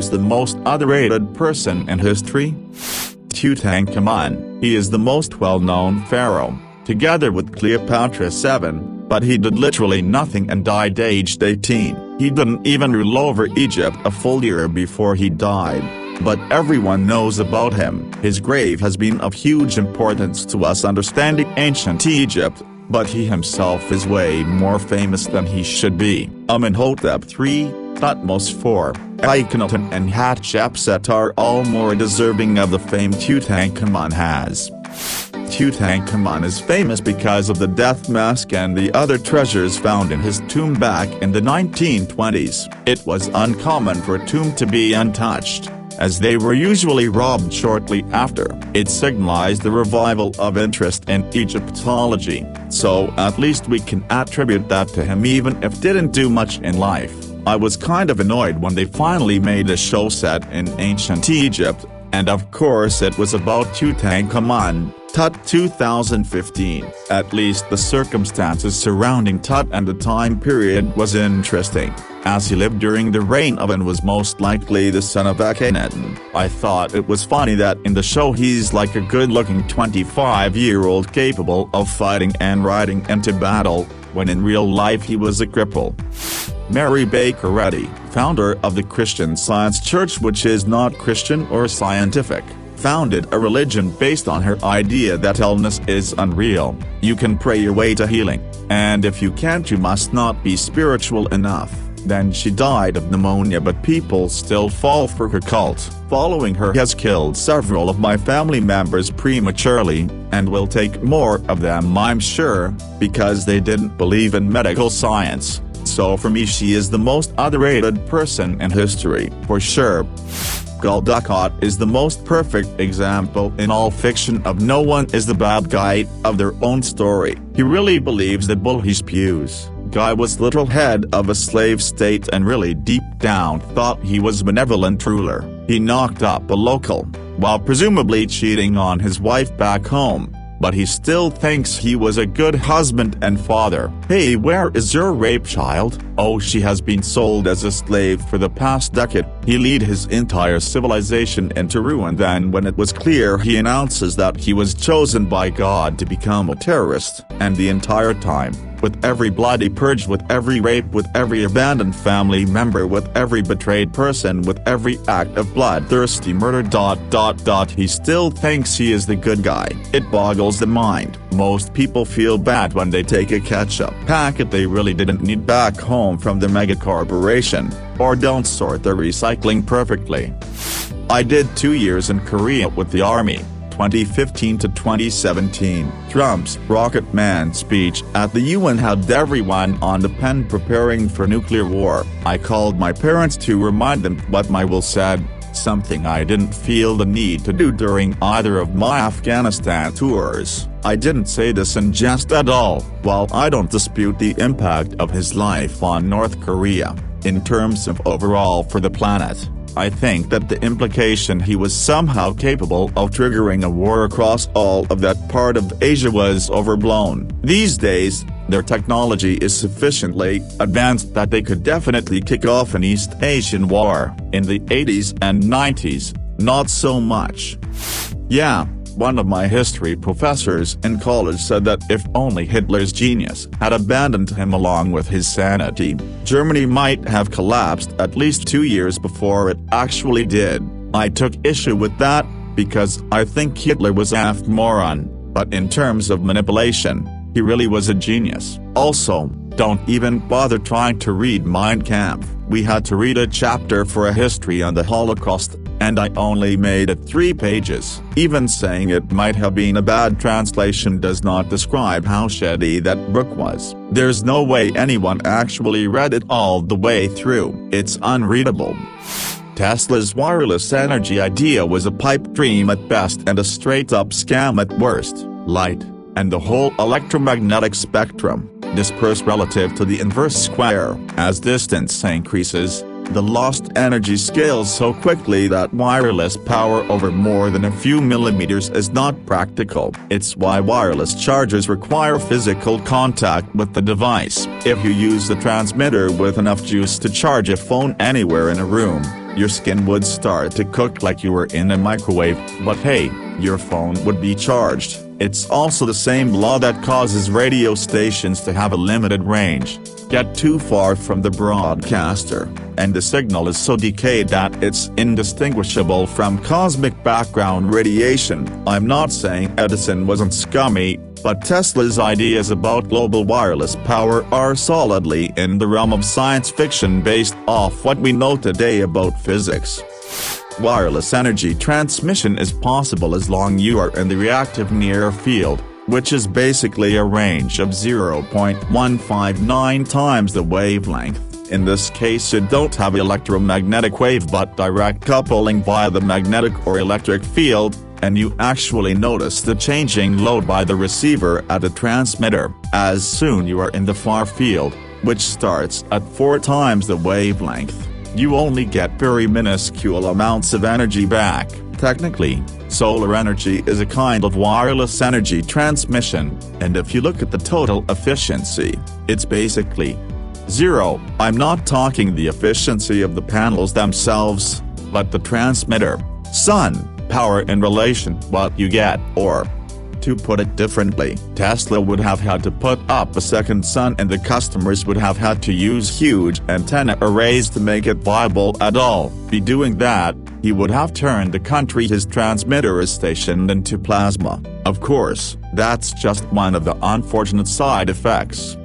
who's the most underrated person in history? Tutankhamun. He is the most well-known pharaoh, together with Cleopatra VII, but he did literally nothing and died aged 18. He didn't even rule over Egypt a full year before he died. But everyone knows about him. His grave has been of huge importance to us understanding ancient Egypt, but he himself is way more famous than he should be. Amenhotep III, Thutmose IV, Akhenaten and Hatshepsut are all more deserving of the fame Tutankhamun has. Tutankhamun is famous because of the death mask and the other treasures found in his tomb back in the 1920s. It was uncommon for a tomb to be untouched, as they were usually robbed shortly after. It signalized the revival of interest in Egyptology, so at least we can attribute that to him even if didn't do much in life. I was kind of annoyed when they finally made a show set in ancient Egypt, and of course it was about Tutankhamun, Tut 2015. At least the circumstances surrounding Tut and the time period was interesting, as he lived during the reign of and was most likely the son of Akhenaten. I thought it was funny that in the show he's like a good-looking 25-year-old capable of fighting and riding into battle, when in real life he was a cripple. Mary Baker Eddy, founder of the Christian Science Church, which is not Christian or scientific, founded a religion based on her idea that illness is unreal. You can pray your way to healing, and if you can't you must not be spiritual enough. Then she died of pneumonia, but people still fall for her cult. Following her has killed several of my family members prematurely, and will take more of them I'm sure, because they didn't believe in medical science. So for me she is the most underrated person in history, for sure. Gul Dukat is the most perfect example in all fiction of no one is the bad guy of their own story. He really believes the bull he spews. Guy was literal head of a slave state and really deep down thought he was benevolent ruler. He knocked up a local, while presumably cheating on his wife back home, but he still thinks he was a good husband and father. Hey, where is your rape child? Oh, she has been sold as a slave for the past decade. He led his entire civilization into ruin. Then when it was clear, he announces that he was chosen by God to become a terrorist, and the entire time, with every bloody purge, with every rape, with every abandoned family member, with every betrayed person, with every act of bloodthirsty murder ... he still thinks he is the good guy. It boggles the mind. Most people feel bad when they take a ketchup packet they really didn't need back home from the mega corporation, or don't sort their recycling perfectly. I did 2 years in Korea with the army, 2015 to 2017. Trump's Rocket Man speech at the UN had everyone on the pen preparing for nuclear war. I called my parents to remind them what my will said, something I didn't feel the need to do during either of my Afghanistan tours. I didn't say this in jest at all. While I don't dispute the impact of his life on North Korea, in terms of overall for the planet, I think that the implication he was somehow capable of triggering a war across all of that part of Asia was overblown. These days, their technology is sufficiently advanced that they could definitely kick off an East Asian war. In the 80s and 90s, not so much. Yeah. One of my history professors in college said that if only Hitler's genius had abandoned him along with his sanity, Germany might have collapsed at least 2 years before it actually did. I took issue with that, because I think Hitler was a moron, but in terms of manipulation, he really was a genius. Also, don't even bother trying to read Mein Kampf. We had to read a chapter for a history on the Holocaust, and I only made it 3 pages. Even saying it might have been a bad translation does not describe how shitty that book was. There's no way anyone actually read it all the way through. It's unreadable. Tesla's wireless energy idea was a pipe dream at best and a straight-up scam at worst. Light, and the whole electromagnetic spectrum, disperse relative to the inverse square. As distance increases, the lost energy scales so quickly that wireless power over more than a few millimeters is not practical. It's why wireless chargers require physical contact with the device. If you use the transmitter with enough juice to charge a phone anywhere in a room, Your skin would start to cook like you were in a microwave, but hey, your phone would be charged. It's also the same law that causes radio stations to have a limited range, get too far from the broadcaster, and the signal is so decayed that it's indistinguishable from cosmic background radiation. I'm not saying Edison wasn't scummy, but Tesla's ideas about global wireless power are solidly in the realm of science fiction based off what we know today about physics. Wireless energy transmission is possible as long as you are in the reactive near field, which is basically a range of 0.159 times the wavelength. In this case you don't have electromagnetic wave but direct coupling via the magnetic or electric field, and you actually notice the changing load by the receiver at the transmitter as soon you are in the far field, which starts at 4 times the wavelength. You only get very minuscule amounts of energy back. Technically, solar energy is a kind of wireless energy transmission, and if you look at the total efficiency, it's basically zero. I'm not talking the efficiency of the panels themselves, but the transmitter, sun, power in relation what you get, or to put it differently, Tesla would have had to put up a second sun and the customers would have had to use huge antenna arrays to make it viable at all. By doing that, he would have turned the country his transmitter is stationed into plasma. Of course, that's just one of the unfortunate side effects.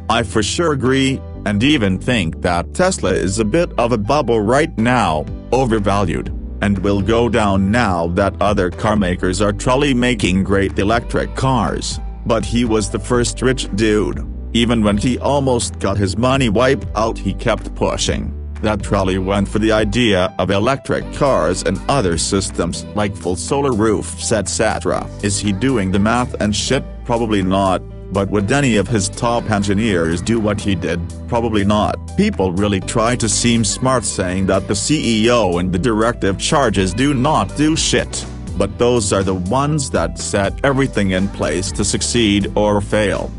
I for sure agree, and even think that Tesla is a bit of a bubble right now, overvalued, and will go down now that other carmakers are truly making great electric cars. But he was the first rich dude. Even when he almost got his money wiped out he kept pushing. That trolley went for the idea of electric cars and other systems like full solar roofs etc. Is he doing the math and shit? Probably not. But would any of his top engineers do what he did? Probably not. People really try to seem smart saying that the CEO and the directive charges do not do shit. But those are the ones that set everything in place to succeed or fail.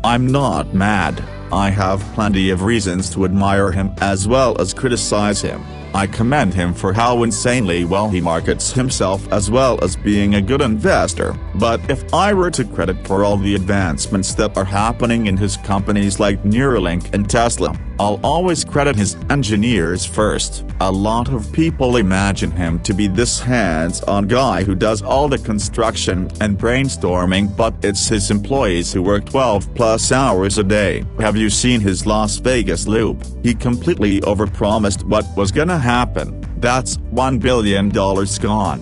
I'm not mad. I have plenty of reasons to admire him as well as criticize him. I commend him for how insanely well he markets himself as well as being a good investor. But if I were to credit for all the advancements that are happening in his companies like Neuralink and Tesla, I'll always credit his engineers first. A lot of people imagine him to be this hands-on guy who does all the construction and brainstorming, but it's his employees who work 12+ hours a day. Have you seen his Las Vegas loop? He completely overpromised what was gonna happen. That's $1 billion gone.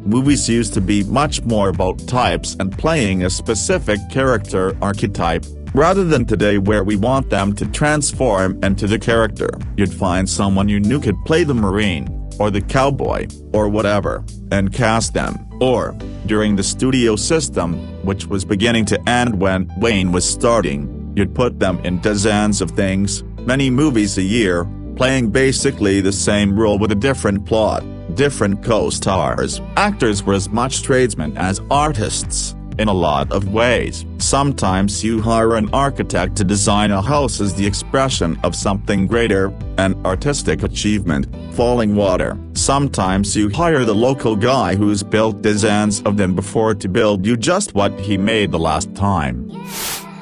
Movies used to be much more about types and playing a specific character archetype, rather than today where we want them to transform into the character. You'd find someone you knew could play the Marine, or the cowboy, or whatever, and cast them. Or, during the studio system, which was beginning to end when Wayne was starting, you'd put them in dozens of things, many movies a year, playing basically the same role with a different plot, different co-stars. Actors were as much tradesmen as artists, in a lot of ways. Sometimes you hire an architect to design a house as the expression of something greater, an artistic achievement, falling water. Sometimes you hire the local guy who's built dozens of them before to build you just what he made the last time.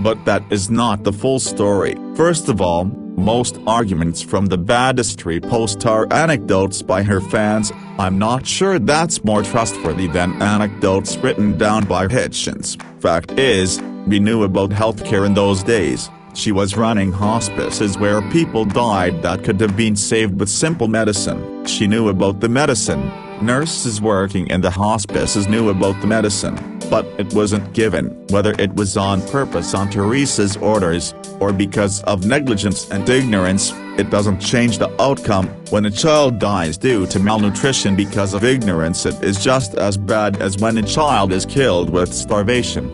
But that is not the full story. First of all, most arguments from the bad history post are anecdotes by her fans. I'm not sure that's more trustworthy than anecdotes written down by Hitchens. Fact is, we knew about healthcare in those days. She was running hospices where people died that could have been saved with simple medicine. She knew about the medicine. Nurses working in the hospices knew about the medicine, but it wasn't given. Whether it was on purpose on Teresa's orders, or because of negligence and ignorance, it doesn't change the outcome. When a child dies due to malnutrition because of ignorance, it is just as bad as when a child is killed with starvation.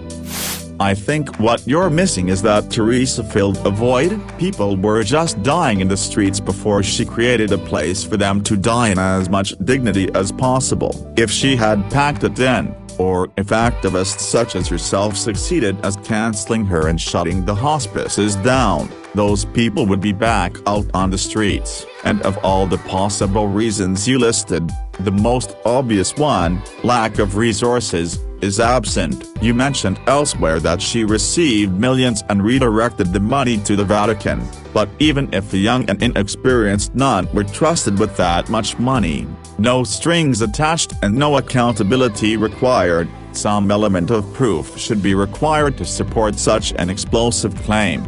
I think what you're missing is that Teresa filled a void. People were just dying in the streets before she created a place for them to die in as much dignity as possible. If she had packed it in, or if activists such as yourself succeeded as canceling her and shutting the hospices down, those people would be back out on the streets. And of all the possible reasons you listed, the most obvious one, lack of resources, is absent. You mentioned elsewhere that she received millions and redirected the money to the Vatican, but even if a young and inexperienced nun were trusted with that much money, no strings attached and no accountability required, some element of proof should be required to support such an explosive claim.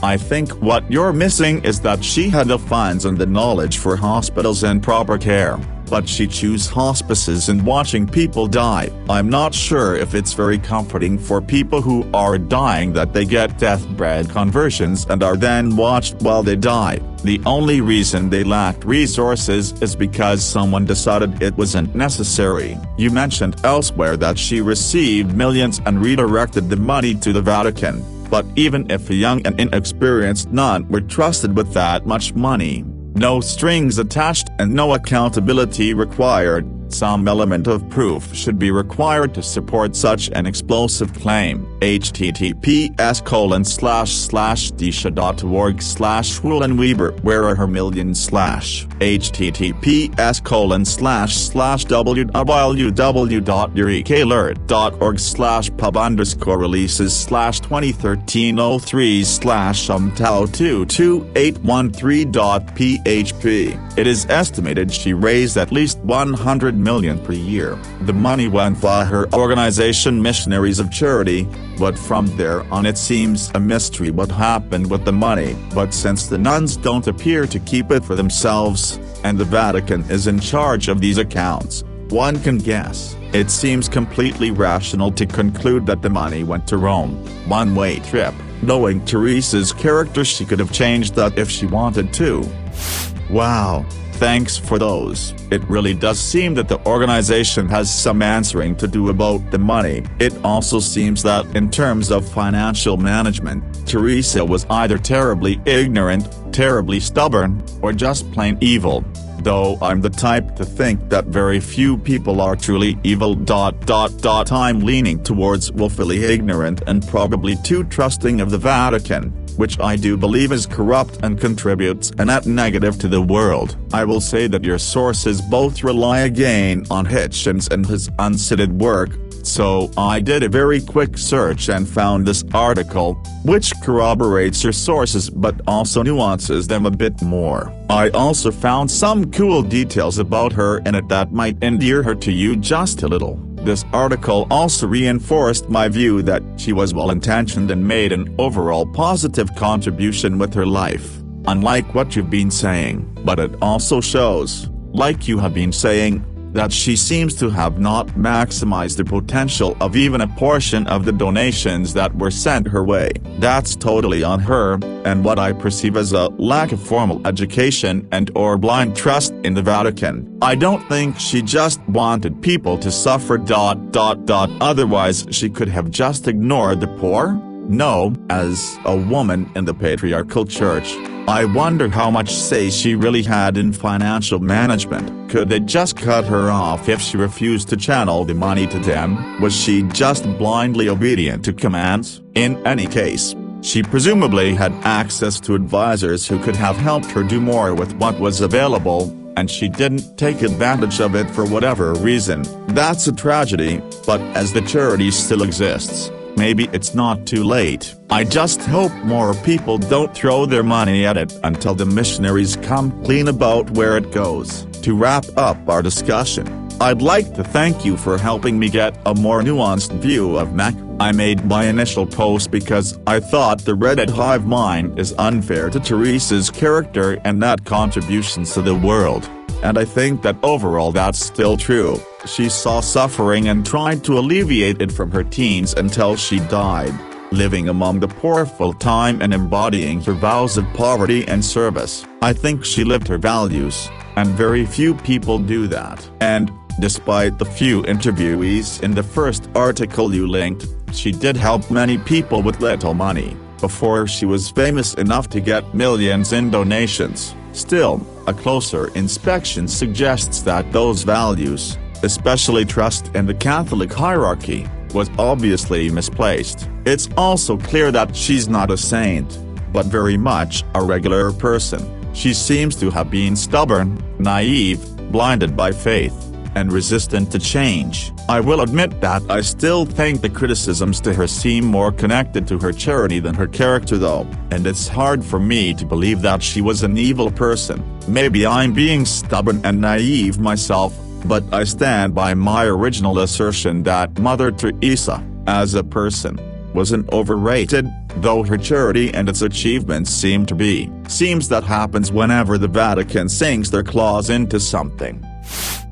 I think what you're missing is that she had the funds and the knowledge for hospitals and proper care, but she chose hospices and watching people die. I'm not sure if it's very comforting for people who are dying that they get deathbed conversions and are then watched while they die. The only reason they lacked resources is because someone decided it wasn't necessary. You mentioned elsewhere that she received millions and redirected the money to the Vatican. But even if a young and inexperienced nun were trusted with that much money, no strings attached and no accountability required, some element of proof should be required to support such an explosive claim. https://disha.org/Schwulenweber Where are her millions? https://www.eureka-alert.org/pub_releases/2013-03/pub22813.php. It is estimated she raised at least $100 million per year. The money went via her organization Missionaries of Charity, but from there on it seems a mystery what happened with the money. But since the nuns don't appear to keep it for themselves, and the Vatican is in charge of these accounts, one can guess. It seems completely rational to conclude that the money went to Rome. One-way trip. Knowing Teresa's character, she could have changed that if she wanted to. Wow. Thanks for those. It really does seem that the organization has some answering to do about the money. It also seems that in terms of financial management, Teresa was either terribly ignorant, terribly stubborn, or just plain evil. Though I'm the type to think that very few people are truly evil. I'm leaning towards willfully ignorant and probably too trusting of the Vatican, which I do believe is corrupt and contributes a net negative to the world. I will say that your sources both rely again on Hitchens and his uncited work, so I did a very quick search and found this article, which corroborates your sources but also nuances them a bit more. I also found some cool details about her in it that might endear her to you just a little. This article also reinforced my view that she was well-intentioned and made an overall positive contribution with her life, unlike what you've been saying. But it also shows, like you have been saying, that she seems to have not maximized the potential of even a portion of the donations that were sent her way. That's totally on her, and what I perceive as a lack of formal education and/or blind trust in the Vatican. I don't think she just wanted people to suffer. Otherwise she could have just ignored the poor? No, as a woman in the patriarchal church, I wonder how much say she really had in financial management. Could they just cut her off if she refused to channel the money to them? Was she just blindly obedient to commands? In any case, she presumably had access to advisors who could have helped her do more with what was available, and she didn't take advantage of it for whatever reason. That's a tragedy, but as the charity still exists, maybe it's not too late. I just hope more people don't throw their money at it until the missionaries come clean about where it goes. To wrap up our discussion, I'd like to thank you for helping me get a more nuanced view of Mac. I made my initial post because I thought the Reddit hive mind is unfair to Teresa's character and not contributions to the world. And I think that overall that's still true. She saw suffering and tried to alleviate it from her teens until she died, living among the poor full-time and embodying her vows of poverty and service. I think she lived her values, and very few people do that. And, despite the few interviewees in the first article you linked, she did help many people with little money, before she was famous enough to get millions in donations. Still, a closer inspection suggests that those values, especially trust in the Catholic hierarchy, was obviously misplaced. It's also clear that she's not a saint, but very much a regular person. She seems to have been stubborn, naive, blinded by faith, and resistant to change. I will admit that I still think the criticisms to her seem more connected to her charity than her character though, and it's hard for me to believe that she was an evil person. Maybe I'm being stubborn and naive myself, but I stand by my original assertion that Mother Teresa, as a person, wasn't overrated, though her charity and its achievements seem to be. Seems that happens whenever the Vatican sinks their claws into something.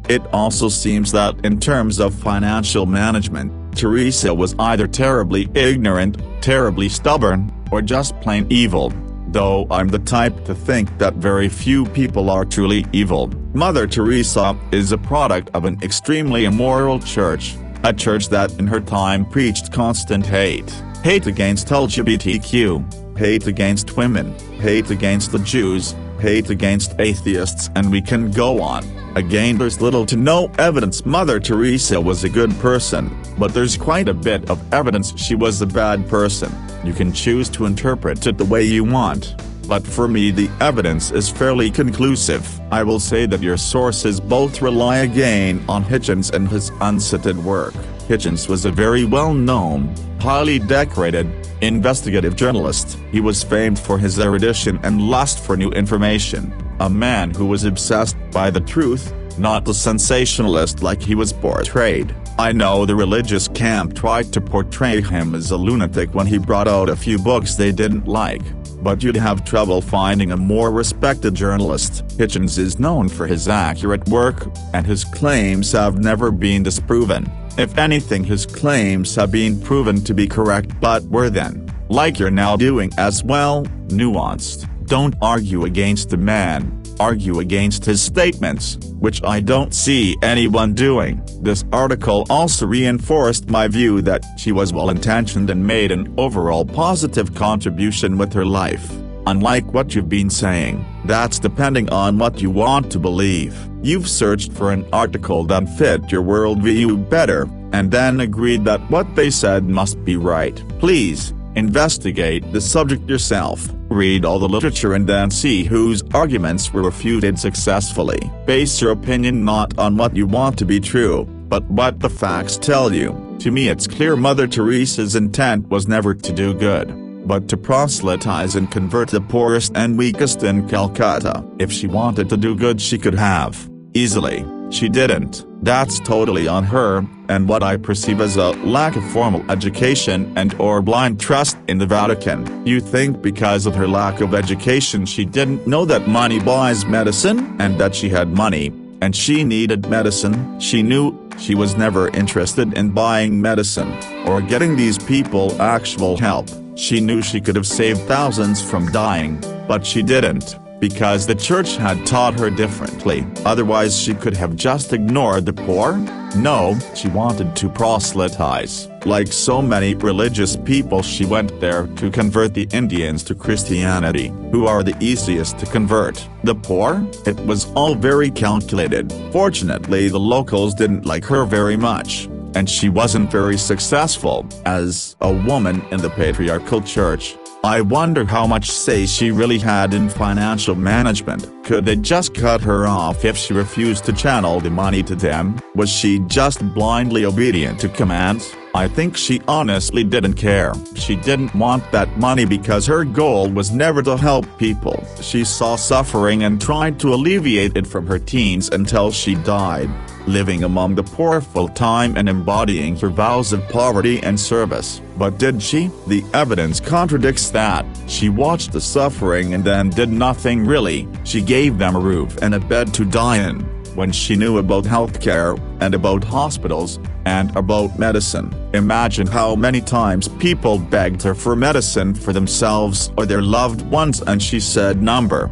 It also seems that in terms of financial management, Teresa was either terribly ignorant, terribly stubborn, or just plain evil, though I'm the type to think that very few people are truly evil. Mother Teresa is a product of an extremely immoral church, a church that in her time preached constant hate against LGBTQ, hate against women, hate against the Jews, hate against atheists, and we can go on. Again, there's little to no evidence Mother Teresa was a good person, but there's quite a bit of evidence she was a bad person. You can choose to interpret it the way you want, but for me the evidence is fairly conclusive. I will say that your sources both rely again on Hitchens and his uncited work. Hitchens was a very well-known, highly decorated, investigative journalist. He was famed for his erudition and lust for new information, a man who was obsessed by the truth, not the sensationalist like he was portrayed. I know the religious camp tried to portray him as a lunatic when he brought out a few books they didn't like, but you'd have trouble finding a more respected journalist. Hitchens is known for his accurate work, and his claims have never been disproven. If anything, his claims have been proven to be correct, but were then, like you're now doing as well, nuanced. Don't argue against the man, argue against his statements, which I don't see anyone doing. This article also reinforced my view that she was well-intentioned and made an overall positive contribution with her life. Unlike what you've been saying, that's depending on what you want to believe. You've searched for an article that fit your worldview better, and then agreed that what they said must be right. Please, investigate the subject yourself, read all the literature and then see whose arguments were refuted successfully. Base your opinion not on what you want to be true, but what the facts tell you. To me it's clear Mother Teresa's intent was never to do good, but to proselytize and convert the poorest and weakest in Calcutta. If she wanted to do good she could have, easily. She didn't. That's totally on her, and what I perceive as a lack of formal education and/or blind trust in the Vatican. You think because of her lack of education she didn't know that money buys medicine, and that she had money, and she needed medicine? She knew. She was never interested in buying medicine, or getting these people actual help. She knew she could have saved thousands from dying, but she didn't, because the church had taught her differently. Otherwise she could have just ignored the poor? No, she wanted to proselytize. Like so many religious people she went there to convert the Indians to Christianity, who are the easiest to convert. The poor? It was all very calculated. Fortunately the locals didn't like her very much, and she wasn't very successful as a woman in the patriarchal church. I wonder how much say she really had in financial management. Could they just cut her off if she refused to channel the money to them? Was she just blindly obedient to commands? I think she honestly didn't care. She didn't want that money because her goal was never to help people. She saw suffering and tried to alleviate it from her teens until she died, living among the poor full-time and embodying her vows of poverty and service. But did she? The evidence contradicts that. She watched the suffering and then did nothing really. She gave them a roof and a bed to die in, when she knew about healthcare, and about hospitals, and about medicine. Imagine how many times people begged her for medicine for themselves or their loved ones and she said number.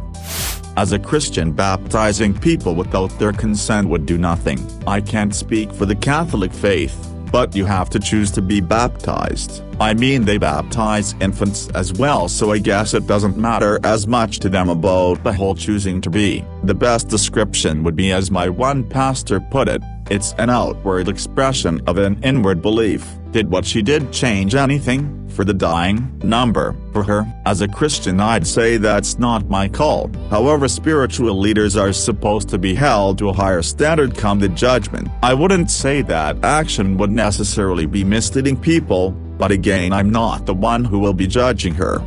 As a Christian, baptizing people without their consent would do nothing. I can't speak for the Catholic faith, but you have to choose to be baptized. I mean, they baptize infants as well, so I guess it doesn't matter as much to them about the whole choosing to be. The best description would be as my one pastor put it, It's an outward expression of an inward belief. Did what she did change anything for the dying number? For her, as a Christian, I'd say that's not my call. However, spiritual leaders are supposed to be held to a higher standard come the judgment. I wouldn't say that action would necessarily be misleading people, but again, I'm not the one who will be judging her.